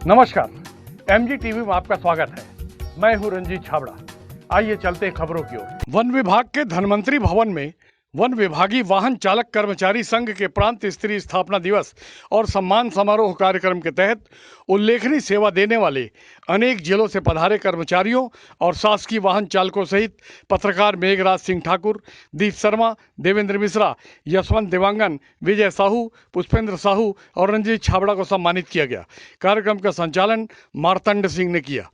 नमस्कार, MG TV में आपका स्वागत है। मैं हूं रंजीत छाबड़ा। आइए चलते हैं खबरों की ओर। वन विभाग के धनवंतरी भवन में वन विभागीय वाहन चालक कर्मचारी संघ के प्रांत स्तरीय स्थापना दिवस और सम्मान समारोह कार्यक्रम के तहत उल्लेखनीय सेवा देने वाले अनेक जिलों से पधारे कर्मचारियों और शासकीय वाहन चालकों सहित पत्रकार मेघराज सिंह ठाकुर, दीप शर्मा, देवेंद्र मिश्रा, यशवंत देवांगन, विजय साहू, पुष्पेंद्र साहू और रंजीत छाबड़ा को सम्मानित किया गया। कार्यक्रम का संचालन मार्तंड सिंह ने किया।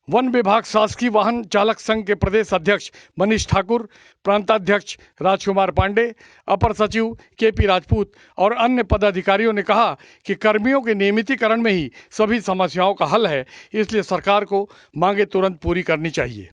वन विभाग शासकीय वाहन चालक संघ के प्रदेश अध्यक्ष मनीष ठाकुर, प्रांताध्यक्ष राजकुमार पांडे, अपर सचिव केपी राजपूत और अन्य पदाधिकारियों ने कहा कि कर्मियों के नियमितीकरण में ही सभी समस्याओं का हल है, इसलिए सरकार को मांगे तुरंत पूरी करनी चाहिए।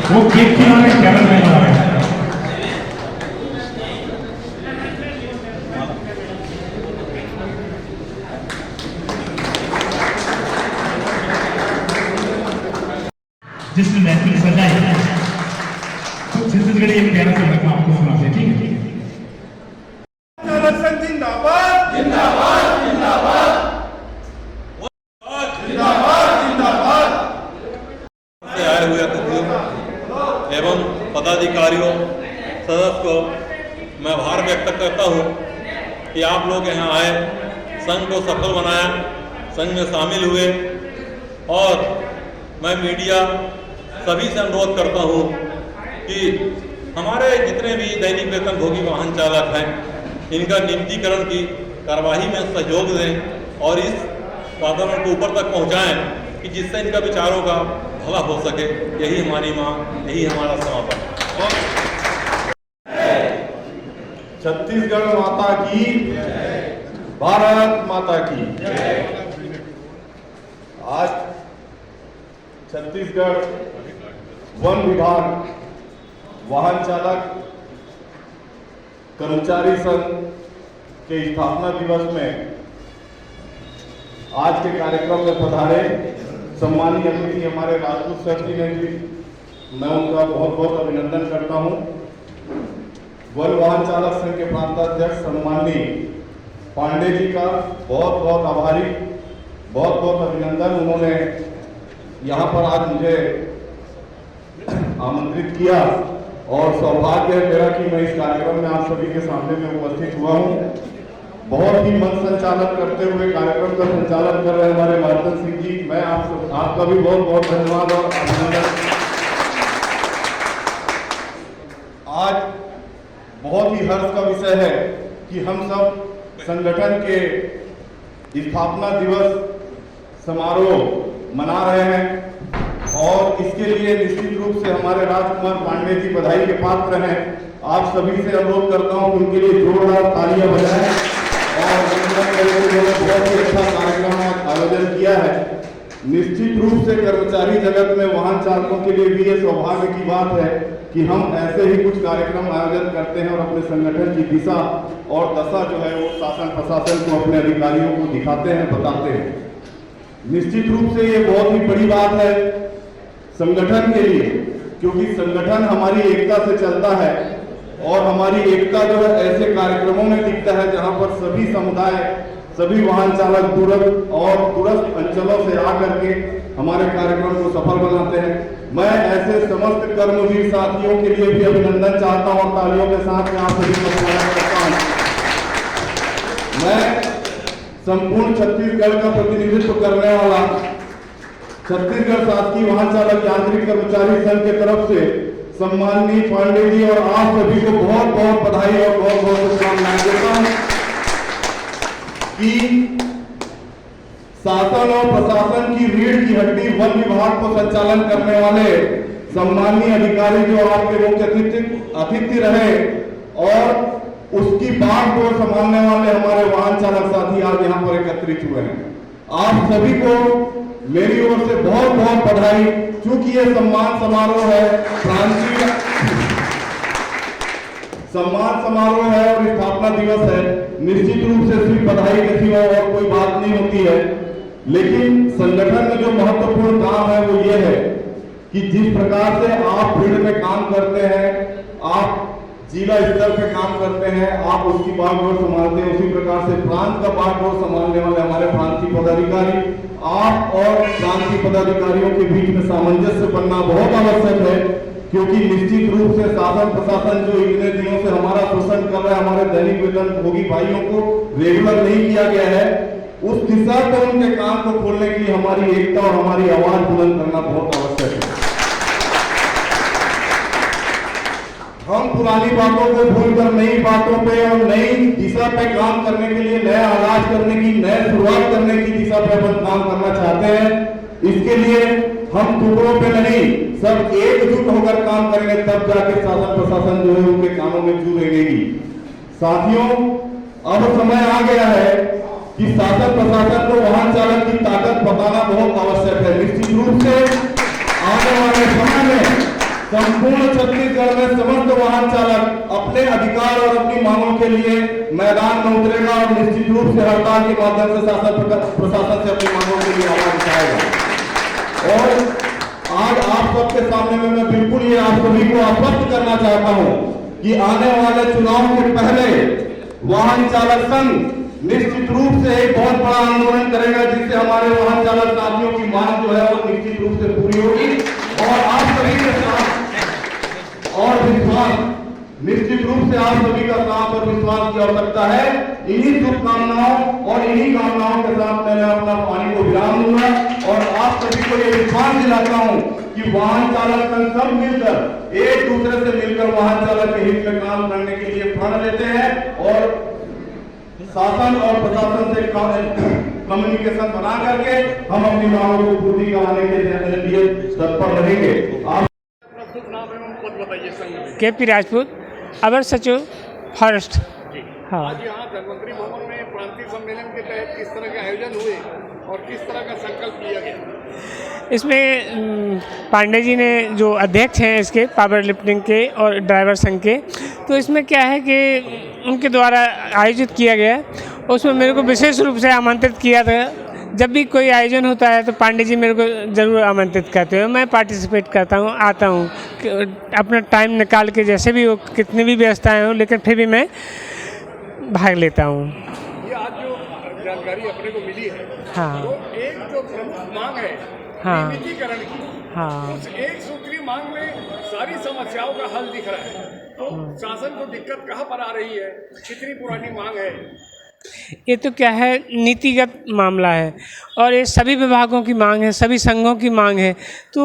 वो केक खिलाने कैमरा मैन आ रहे हैं। जिसने महफिल सजाई तो छत्तीसगढ़ी एक प्यारा सा रकम आपको सुनाते, ठीक है? जिंदाबाद जिंदाबाद जिंदाबाद जिंदाबाद। आए हुए एवं पदाधिकारियों सदस्य को मैं आभार व्यक्त करता हूँ कि आप लोग यहाँ आए, संघ को सफल बनाया, संघ में शामिल हुए। और मैं मीडिया सभी से अनुरोध करता हूँ कि हमारे जितने भी दैनिक वेतन भोगी वाहन चालक हैं, इनका नियमितीकरण की कार्यवाही में सहयोग दें और इस वातावरण को ऊपर तक पहुँचाएँ कि जिससे इनका विचारों का भला हो सके। यही हमारी मांग, यही हमारा समापन है। छत्तीसगढ़ माता की, भारत माता की। आज छत्तीसगढ़ वन विभाग वाहन चालक कर्मचारी संघ के स्थापना दिवस में आज के कार्यक्रम में पधारे सम्मानीय अतिथि हमारे राजपूत सर जी ने भी, मैं उनका बहुत बहुत अभिनंदन करता हूं। वन वाहन चालक संघ के प्रांताध्यक्ष सम्मानीय पांडे जी का बहुत बहुत आभारी, बहुत बहुत अभिनंदन। उन्होंने यहाँ पर आज मुझे आमंत्रित किया और सौभाग्य है मेरा कि मैं इस कार्यक्रम में आप सभी के सामने में उपस्थित हुआ हूँ। बहुत ही मन संचालन करते हुए कार्यक्रम का संचालन कर रहे हमारे मार्तंड सिंह जी, मैं आपका भी बहुत बहुत धन्यवाद और अभिनंदन। आज बहुत ही हर्ष का विषय है कि हम सब संगठन के स्थापना दिवस समारोह मना रहे हैं और इसके लिए निश्चित रूप से हमारे राजकुमार पांडे जी बधाई के पात्र हैं। आप सभी से अनुरोध करता हूं कि उनके लिए जोरदार तालियां बजाएं और बहुत ही अच्छा कार्यक्रम आयोजन किया है। निश्चित रूप से कर्मचारी जगत में वाहन चालकों के लिए भी ये सौभाग्य की बात है कि हम ऐसे ही कुछ कार्यक्रम आयोजन करते हैं और अपने संगठन की दिशा और दशा जो है वो शासन प्रशासन को, अपने अधिकारियों को दिखाते हैं, बताते हैं। निश्चित रूप से ये बहुत ही बड़ी बात है संगठन के लिए, क्योंकि संगठन हमारी एकता से चलता है और हमारी एकता जो है ऐसे कार्यक्रमों में दिखता है जहां पर सभी समुदाय, सभी वाहन चालक दूरस्थ अंचलों से आकर के हमारे कार्यक्रम को सफल बनाते हैं। मैं ऐसे समस्त कर्मवीर साथियों के लिए भी अभिनंदन चाहता हूं और तालियों के साथ में आप सभी को स्वागत करता हूं। मैं संपूर्ण छत्तीसगढ़ का प्रतिनिधित्व करने वाला छत्तीसगढ़ शासकीय वाहन चालक यांत्रिक कर्मचारी संघ के तरफ से सम्माननीय पांडे जी और आप सभी को बहुत बहुत बधाई और बहुत बहुत शुभकामनाएं देता हूं। कि शासन और प्रशासन की रीढ़ की हड्डी वन विभाग को संचालन करने वाले सम्मानीय अधिकारी जो आपके मुख्य अतिथि रहे और उसकी बात को संभालने वाले हमारे वाहन चालक साथी आज यहाँ पर एकत्रित हुए हैं। आप सभी को मेरी ओर से बहुत बहुत बधाई। चूंकि ये सम्मान समारोह है, प्रांतीय सम्मान समारोह है और स्थापना दिवस है, निश्चित रूप से सिर्फ बधाई के सिवा और कोई बात नहीं होती है। लेकिन संगठन में जो महत्वपूर्ण काम है वो ये है कि जिस प्रकार से आप फील्ड में काम करते हैं, आप जिला स्तर पे काम करते हैं, आप उसकी बागडोर संभालते हैं, उसी प्रकार से प्रांत का बागडोर संभालने वाले हमारे प्रांतीय पदाधिकारी, आप और प्रांतीय पदाधिकारियों के बीच में सामंजस्य बनना बहुत आवश्यक है। क्योंकि निश्चित रूप से शासन प्रशासन जो इतने दिनों से हमारा शोषण कर रहा है, हमारे दैनिक वेतन भोगी भाइयों को रेगुलर नहीं किया गया है, उस दिशा पर उनके काम को खोलने के लिए हमारी एकता और हमारी आवाज बुलंद करना बहुत आवश्यक है। हम पुरानी बातों को भूलकर नई बातों पे और नई दिशा पे काम करने के लिए, नया आगाज करने की, नए शुरुआत करने की दिशा पे अपन काम करना चाहते हैं। इसके लिए हम टुकड़ों पे नहीं, सब एकजुट होकर काम करेंगे, तब जाके शासन प्रशासन जो है उनके कामों में जू रहेगी। साथियों, अब समय आ गया है कि शासन प्रशासन को वाहन चालक की ताकत बताना बहुत आवश्यक है। निश्चित रूप से आने वाले समय में संपूर्ण छत्तीसगढ़ में समस्त वाहन चालक अपने अधिकार और अपनी मांगों के लिए मैदान में उतरेगा और निश्चित रूप से हड़ताल के माध्यम से शासन प्रशासन से अपनी मांगों के लिए आवाज उठाएगा। और आज आप सबके सामने में मैं बिल्कुल ये आप सभी को आश्वस्त करना चाहता हूं कि आने वाले चुनाव के पहले वाहन चालक संघ निश्चित रूप से एक बहुत बड़ा आंदोलन करेगा, जिससे हमारे वाहन चालक साथियों की मांग जो है वो निश्चित रूप से पूरी होगी। और आप सभी के साथ और विश्वास, निश्चित रूप से आप सभी का साथ और विश्वास की आवश्यकता है। इन्हीं शुभकामनाओं और इन्हीं कामनाओं के साथ मैं अपना पानी को विराम दूंगा और आप सभी को ये विश्वास दिलाता हूं कि वाहन चालक संघ सब मिलकर, एक दूसरे से मिलकर वाहन चालक के हित में काम करने के लिए प्रण लेते हैं और शासन और प्रशासन से कम्युनिकेशन बना करके हम अपनी मांगों को पूर्ति कराने के लिए तत्पर रहेंगे। आप नाम एवं पद बताइए संघ में। के पी राजपूत, अवर सचिव फॉरेस्ट। हाँ, आज यहाँ धनवंतरी भवन में प्रांतीय सम्मेलन के तहत किस तरह के आयोजन हुए और किस तरह का संकल्प लिया गया? इसमें पांडे जी ने जो अध्यक्ष हैं इसके पावर लिफ्टिंग के और ड्राइवर संघ के, तो इसमें क्या है कि उनके द्वारा आयोजित किया गया, उसमें मेरे को विशेष रूप से आमंत्रित किया था। जब भी कोई आयोजन होता है तो पांडे जी मेरे को ज़रूर आमंत्रित करते हैं, मैं पार्टिसिपेट करता हूँ, आता हूँ अपना टाइम निकाल के, जैसे भी हो, कितनी भी व्यवस्थाएं हो, लेकिन फिर भी मैं भाग लेता हूँ। ये आज जो जानकारी अपने को मिली है, हाँ, तो एक जो प्रमुख मांग है हाँ, नियमितीकरण की, हाँ, उस एक सूत्री मांग में सारी समस्याओं का हल दिख रहा है। तो शासन को दिक्कत कहाँ पर आ रही है? कितनी पुरानी मांग है? ये तो क्या है, नीतिगत मामला है और ये सभी विभागों की मांग है, सभी संघों की मांग है। तो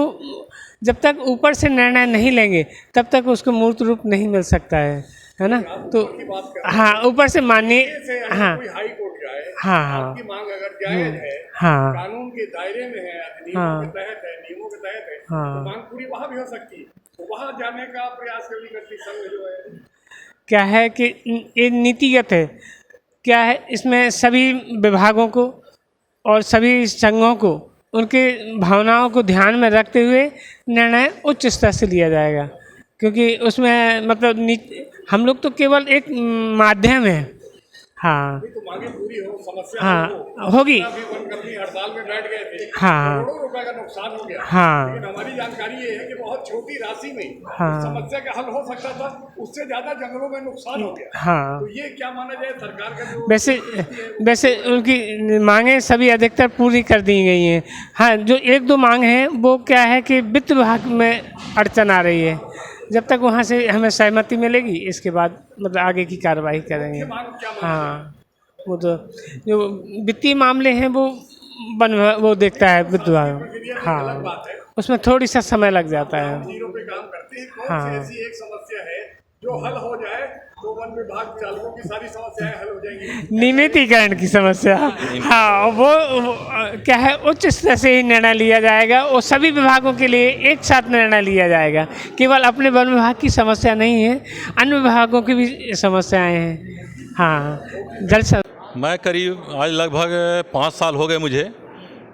जब तक ऊपर से निर्णय नहीं लेंगे तब तक उसको मूर्त रूप नहीं मिल सकता है ना। तो हाँ, ऊपर से माननीय, हाँ, कोई हाई कोर्ट जाए, हाँ, हाँ, आपकी मांग अगर जायज है, हाँ, कानून के दायरे में है, हाँ, नियमों के तहत है, नियमों के तहत है, हाँ, तो मांग पूरी वहाँ भी हो सकती है। तो वहाँ जाने का प्रयास कभी करती संघ जो है, क्या है कि ये नीतिगत है। क्या है, इसमें सभी विभागों को और सभी संघों को उनके भावनाओं को ध्यान में रखते हुए निर्णय उच्च स्तर से लिया जाएगा, क्योंकि उसमें मतलब हम लोग तो केवल एक माध्यम है। हाँ, तो मांगे पूरी हो, समस्या हाँ, हो, होगी। अभी वनकर्मी हड़ताल में बैठ गए थे, हाँ, करोड़ों रुपए का नुकसान हो गया। हाँ, लेकिन हमारी जानकारी ये है कि बहुत छोटी राशि में हाँ, समस्या का हल हो सकता था, उससे ज्यादा जंगलों में नुकसान हो गया। हाँ, तो ये क्या माना जाए, सरकार का जो वैसे उनकी मांगें सभी अधिकतर पूरी कर दी गई हैं। हाँ, जो एक दो मांग हैं वो क्या है कि वित्त विभाग में अड़चन आ रही है। जब तक वहाँ से हमें सहमति मिलेगी, इसके बाद मतलब आगे की कार्रवाई करेंगे। हाँ, वो तो जो वित्तीय मामले हैं वो देखता है वित्त विभाग। हाँ, उसमें थोड़ी सा समय लग जाता है। जीरो पे काम करते हैं, कौन हाँ, सी ऐसी एक समस्या है जो हल हो जाए तो वन विभाग चालकों की सारी समस्याएं हल हो जाएंगी। नियमितीकरण की समस्या, हाँ वो क्या है, उच्च स्तर से ही निर्णय लिया जाएगा और सभी विभागों के लिए एक साथ निर्णय लिया जाएगा। केवल अपने वन विभाग की समस्या नहीं है, अन्य विभागों की भी समस्याएं हैं। हाँ, जल मैं करीब आज लगभग 5 साल हो गए मुझे।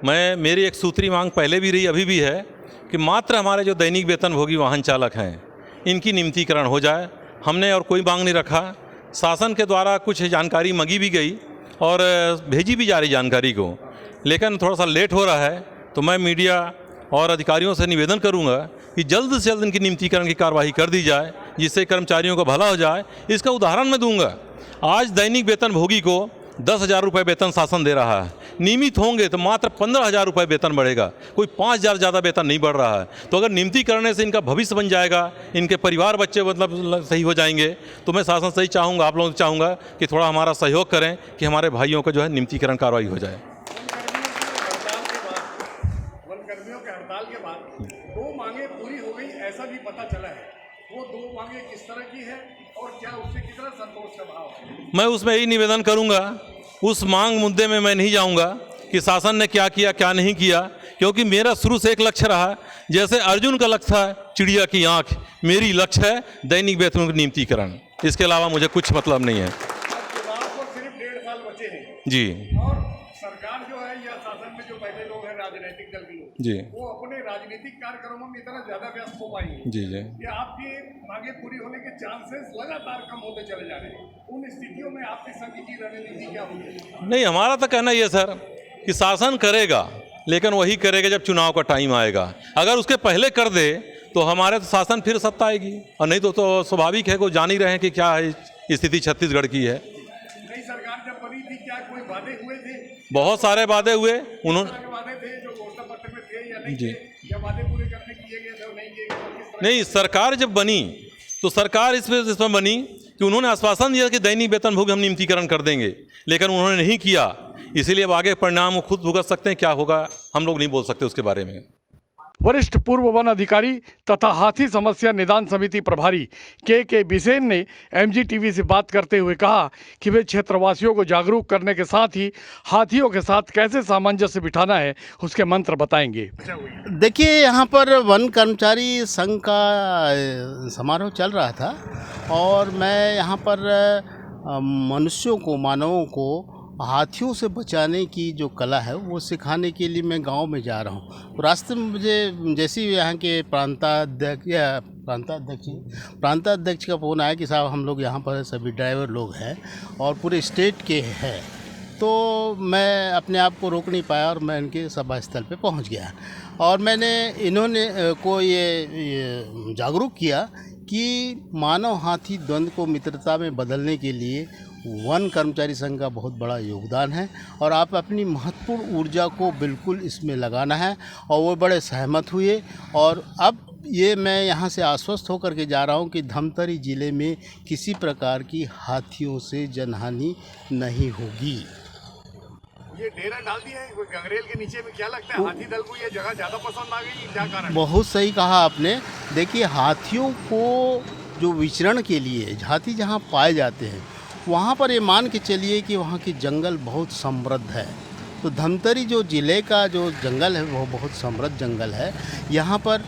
मेरी एक सूत्री मांग पहले भी रही, अभी भी है कि मात्र हमारे जो दैनिक वेतनभोगी वाहन चालक हैं इनकी नियमितीकरण हो जाए। हमने और कोई मांग नहीं रखा। शासन के द्वारा कुछ जानकारी मांगी भी गई और भेजी भी जा रही जानकारी को, लेकिन थोड़ा सा लेट हो रहा है। तो मैं मीडिया और अधिकारियों से निवेदन करूंगा कि जल्द से जल्द इनकी नियमितीकरण की कार्रवाई कर दी जाए, जिससे कर्मचारियों को भला हो जाए। इसका उदाहरण मैं दूंगा। आज दैनिक वेतनभोगी को 10,000 रुपये वेतन शासन दे रहा है। नियमित होंगे तो मात्र 15,000 रुपये वेतन बढ़ेगा, कोई 5,000 ज़्यादा वेतन नहीं बढ़ रहा है। तो अगर नियमिती करने से इनका भविष्य बन जाएगा, इनके परिवार बच्चे मतलब सही हो जाएंगे, तो मैं शासन से ही चाहूँगा, आप लोगों से चाहूँगा कि थोड़ा हमारा सहयोग करें कि हमारे भाइयों का जो है नियमितीकरण कार्रवाई हो जाए। वनकर्मियों के हड़ताल के बाद 2 मांगे पूरी हो गई ऐसा भी पता चला है। वो 2 मांगे किस तरह की है और क्या उससे कितना संतोष का भाव है? मैं उसमें यही निवेदन करूंगा, उस मांग मुद्दे में मैं नहीं जाऊंगा कि शासन ने क्या किया क्या नहीं किया, क्योंकि मेरा शुरू से एक लक्ष्य रहा। जैसे अर्जुन का लक्ष्य था चिड़िया की आंख, मेरी लक्ष्य है दैनिक वेतन की नियमितीकरण। इसके अलावा मुझे कुछ मतलब नहीं है। आपको सिर्फ 1.5 साल बचे हैं जी। और सरकार जो है या शासन में जो बैठे लोग हैं, राजनीतिक दल के लोग, जी, वो अपने राजनीतिक कार्यक्रमों में इतना ज्यादा व्यस्त हो पाएंगे जी, जी। कि आपकी मांगे पूरी होने के चांसेस लगातार कम होते चले जा रहे हैं। उन स्थितियों में आपकी संघ की रणनीति क्या होगी? नहीं, हमारा तो कहना ये सर कि शासन करेगा, लेकिन वही करेगा जब चुनाव का टाइम आएगा। अगर उसके पहले कर दे तो हमारे तो शासन फिर सत्ता आएगी, और नहीं तो स्वाभाविक है, को जान ही रहे हैं कि क्या है स्थिति छत्तीसगढ़ की है। नई सरकार जब बनी थी, क्या कोई वादे हुए थे? बहुत सारे वादे हुए। उन्होंने वादे थे जो घोषणा पत्र में थे या नहीं जी। थे, या वादे पूरे करने किए गए थे और नहीं किए गए? नहीं, सरकार जब बनी तो सरकार इसमें बनी कि उन्होंने आश्वासन दिया कि दैनिक वेतनभोगी हम नियमितीकरण कर देंगे, लेकिन उन्होंने नहीं किया। इसीलिए अब आगे परिणाम खुद भुगत सकते हैं, क्या होगा हम लोग नहीं बोल सकते उसके बारे में। वरिष्ठ पूर्व वन अधिकारी तथा हाथी समस्या निदान समिति प्रभारी के बिसेन ने एमजीटीवी से बात करते हुए कहा कि वे क्षेत्रवासियों को जागरूक करने के साथ ही हाथियों के साथ कैसे सामंजस्य बिठाना है उसके मंत्र बताएंगे। देखिए, यहाँ पर वन कर्मचारी संघ का समारोह चल रहा था और मैं यहाँ पर मनुष्यों को, मानवों को हाथियों से बचाने की जो कला है वो सिखाने के लिए मैं गांव में जा रहा हूँ। तो रास्ते में मुझे जैसे ही यहाँ के प्रांताध्यक्ष का फ़ोन आया कि साहब हम लोग यहाँ पर सभी ड्राइवर लोग हैं और पूरे स्टेट के हैं, तो मैं अपने आप को रोक नहीं पाया और मैं इनके सभा स्थल पे पहुँच गया और मैंने इन्होंने को ये जागरूक किया कि मानव हाथी द्वंद्व को मित्रता में बदलने के लिए वन कर्मचारी संघ का बहुत बड़ा योगदान है और आप अपनी महत्वपूर्ण ऊर्जा को बिल्कुल इसमें लगाना है। और वो बड़े सहमत हुए और अब ये मैं यहाँ से आश्वस्त होकर के जा रहा हूँ कि धमतरी ज़िले में किसी प्रकार की हाथियों से जनहानि नहीं होगी। ये डेरा डाल दिया है गंगरेल के नीचे में, क्या लगता है हाथी दल को ये जगह ज़्यादा पसंद आ गई, क्या कारण? बहुत सही कहा आपने। देखिए, हाथियों को जो विचरण के लिए हाथी जहाँ पाए जाते हैं वहाँ पर ये मान के चलिए कि वहाँ की जंगल बहुत समृद्ध है। तो धमतरी जो ज़िले का जो जंगल है वो बहुत समृद्ध जंगल है। यहाँ पर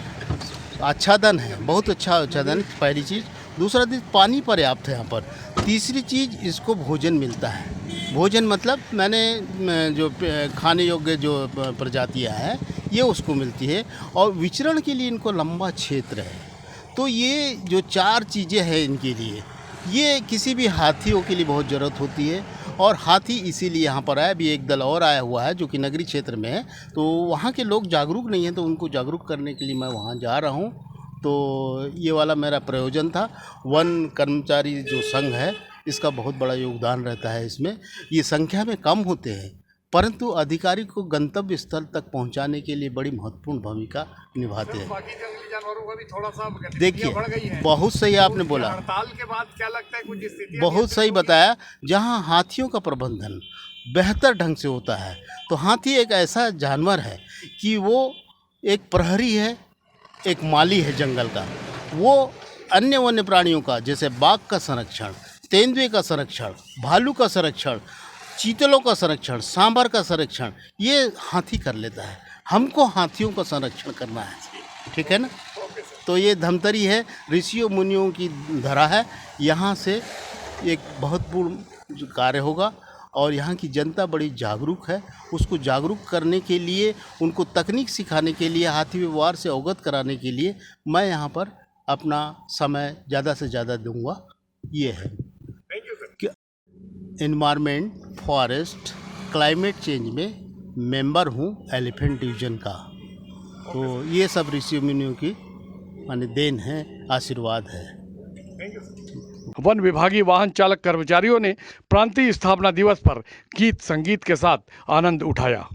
आच्छादन है, बहुत अच्छा आच्छादन, पहली चीज़। दूसरा चीज़, पानी पर्याप्त है यहाँ पर। तीसरी चीज़, इसको भोजन मिलता है। भोजन मतलब मैंने जो खाने योग्य जो प्रजातियाँ हैं ये उसको मिलती है और विचरण के लिए इनको लंबा क्षेत्र है। तो ये जो 4 चीज़ें हैं इनके लिए, ये किसी भी हाथियों के लिए बहुत ज़रूरत होती है और हाथी इसीलिए यहाँ पर आया। अभी एक दल और आया हुआ है जो कि नगरीय क्षेत्र में है, तो वहाँ के लोग जागरूक नहीं हैं, तो उनको जागरूक करने के लिए मैं वहाँ जा रहा हूँ। तो ये वाला मेरा प्रयोजन था। वन कर्मचारी जो संघ है इसका बहुत बड़ा योगदान रहता है इसमें। ये संख्या में कम होते हैं परंतु अधिकारी को गंतव्य स्थल तक पहुंचाने के लिए बड़ी महत्वपूर्ण भूमिका निभाते हैं। बाकी जंगली जानवरों का भी थोड़ा सा देखिए, बढ़ गई है। बहुत सही आपने बोला, हड़ताल के बाद क्या लगता है कुछ स्थिति बहुत सही बताया। जहां हाथियों का प्रबंधन बेहतर ढंग से होता है, तो हाथी एक ऐसा जानवर है कि वो एक प्रहरी है, एक माली है जंगल का। वो अन्य वन्य प्राणियों का, जैसे बाघ का संरक्षण, तेंदुए का संरक्षण, भालू का संरक्षण, चीतलों का संरक्षण, सांभर का संरक्षण ये हाथी कर लेता है। हमको हाथियों का संरक्षण करना है, ठीक है ना। तो ये धमतरी है, ऋषियों मुनियों की धरा है। यहाँ से एक बहुत पूर्ण कार्य होगा और यहाँ की जनता बड़ी जागरूक है। उसको जागरूक करने के लिए, उनको तकनीक सिखाने के लिए, हाथी व्यवहार से अवगत कराने के लिए मैं यहाँ पर अपना समय ज़्यादा से ज़्यादा दूंगा। ये है कि एनवायरनमेंट, फॉरेस्ट, क्लाइमेट चेंज में मेंबर हूँ एलिफेंट डिवीज़न का। तो ये सब ऋषि मुनियों की माने देन है, आशीर्वाद है। वन विभागीय वाहन चालक कर्मचारियों ने प्रांतीय स्थापना दिवस पर गीत संगीत के साथ आनंद उठाया।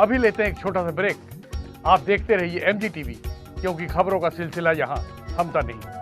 अभी लेते हैं एक छोटा सा ब्रेक। आप देखते रहिए MG TV, क्योंकि खबरों का सिलसिला यहाँ थमता नहीं।